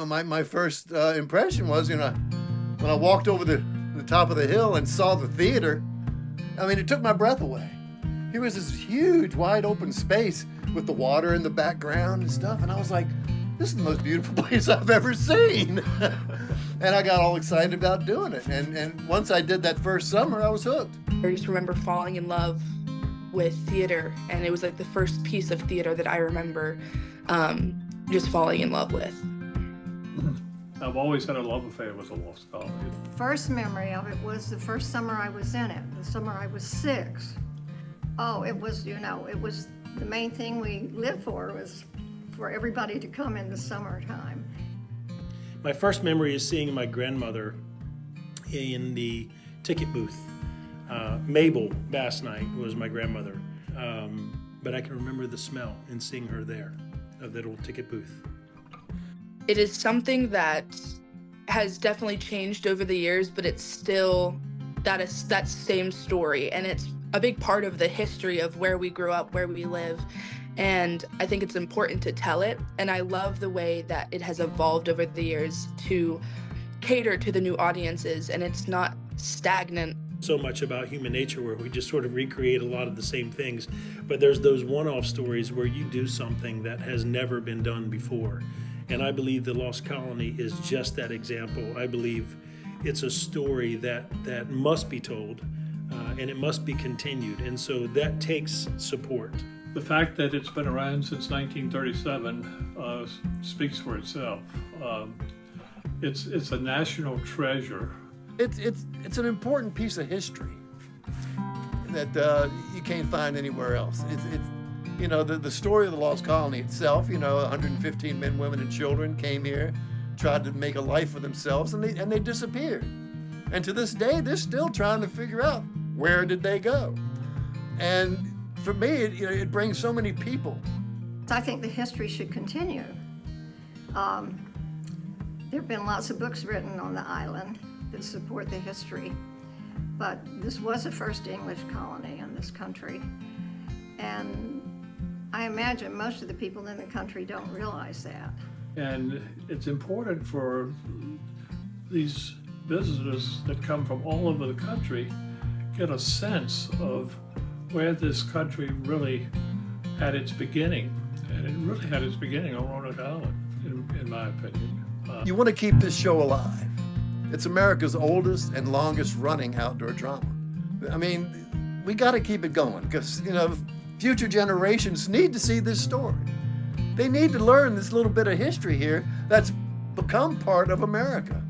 My first impression was, when I walked over the top of the hill and saw the theater, I mean, it took my breath away. Here was this huge, wide open space with the water in the background and stuff, and I was like, this is the most beautiful place I've ever seen. And I got all excited about doing it. And once I did that first summer, I was hooked. I just remember falling in love with theater, and it was like the first piece of theater that I remember just falling in love with. I've always had a love affair with the Lost Colony. First memory of it was the first summer I was in it, the summer I was 6. Oh, it was the main thing we lived for was for everybody to come in the summertime. My first memory is seeing my grandmother in the ticket booth. Mabel Bass Knight was my grandmother, but I can remember the smell and seeing her there of that old ticket booth. It is something that has definitely changed over the years, but it's still that same story, and it's a big part of the history of where we grew up, where we live, and I think it's important to tell it, and I love the way that it has evolved over the years to cater to the new audiences, and it's not stagnant. So much about human nature where we just sort of recreate a lot of the same things, but there's those one-off stories where you do something that has never been done before. And I believe the Lost Colony is just that example. I believe it's a story that must be told, and it must be continued. And so that takes support. The fact that it's been around since 1937 speaks for itself. It's a national treasure. It's an important piece of history that you can't find anywhere else. The story of the Lost Colony itself, 115 men, women, and children came here, tried to make a life for themselves, and they disappeared. And to this day, they're still trying to figure out where did they go. And for me, it brings so many people. I think the history should continue. There have been lots of books written on the island that support the history, but this was the first English colony in this country. And I imagine most of the people in the country don't realize that. And it's important for these visitors that come from all over the country get a sense of where this country really had its beginning. And it really had its beginning on Roanoke Island, in my opinion. You want to keep this show alive. It's America's oldest and longest running outdoor drama. I mean, we got to keep it going because, future generations need to see this story. They need to learn this little bit of history here that's become part of America.